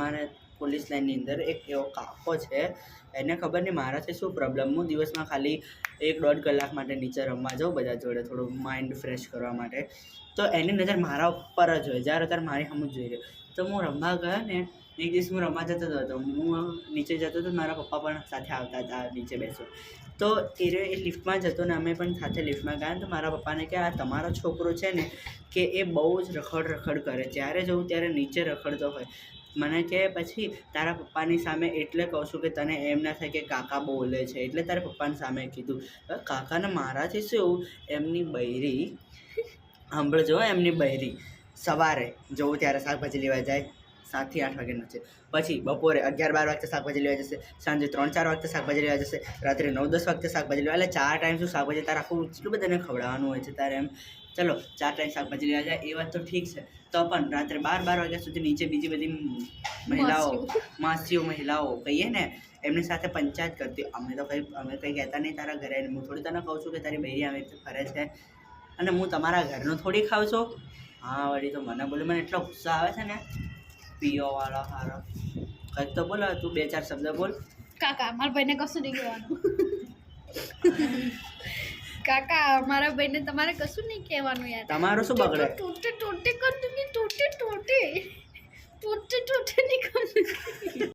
મારે પોલીસ લાઇનની અંદર એક એવો કાકો છે, એને ખબર નહીં મારાથી શું પ્રોબ્લેમ. હું દિવસમાં ખાલી 1-1.5 કલાક માટે નીચે રમવા જાઉં બધા જોડે, થોડું માઇન્ડ ફ્રેશ કરવા માટે. તો એની નજર મારા ઉપર જ હોય, જ્યારે ત્યારે મારી સામે જ જોઈ રહ્યો. તો હું રમવા ગયો ને, એક દિવસ હું રમવા જતો હતો, હું નીચે જતો હતો, મારા પપ્પા પણ સાથે આવતા હતા નીચે બેસવા. તો એ લિફ્ટમાં જતો ને અમે પણ સાથે લિફ્ટમાં ગયા. તો મારા પપ્પાને કે આ તમારો છોકરો છે ને કે એ બહુ જ રખડ કરે, જ્યારે જવું ત્યારે નીચે રખડતો હોય. મને કે પછી તારા પપ્પાની સામે એટલે કહું છું કે તને એમ ના થાય કે કાકા બોલે છે, એટલે તારા પપ્પાની સામે કીધું. કાકાને મારાથી શું, એમની બૈરી સાંભળજો, એમની બૈરી સવારે જવું ત્યારે શાકભાજી લેવા જાય 7 થી 8 વાગ્યાનો છે, પછી બપોરે 11-12 વાગે શાકભાજી લેવા જશે, સાંજે 3-4 વાગે શાકભાજી લેવા જશે, રાત્રે 9-10 વાગે શાકભાજી લેવા. એટલે 4 ટાઈમ શું શાકભાજી તારે આખું એટલું બધાને ખવડાવવાનું હોય છે તારે. એમ ચલો 4 ટાઈમ શાકભાજી લેવા જાય એ વાત તો ઠીક છે, તો પણ રાત્રે 12 વાગ્યા સુધી નીચે બીજી બધી મહિલાઓ કહીએ ને એમની સાથે પંચાયત કરતી. અમે કંઈ કહેતા નહીં તારા ઘરે. હું થોડી તને કહું છું કે તારી બૈરી આવી રીતે ફરે છે અને હું તમારા ઘરનું થોડી ખાઉં છું. હા વળી તો મને બોલે, મને એટલો ગુસ્સો આવે છે ને. પીઓવાળો હારો કંઈક તો બોલો, તું 2-4 શબ્દ બોલ. કાકા મારા ભાઈને કશું નહીં કહેવાનું. કાકા મારા ભાઈને તમારે કશું નહીં કહેવાનું યાર. તમારું શું બગડે? ટૂટે ટૂટે કર દૂંગી, ટૂટે ટૂટે નહીં કર.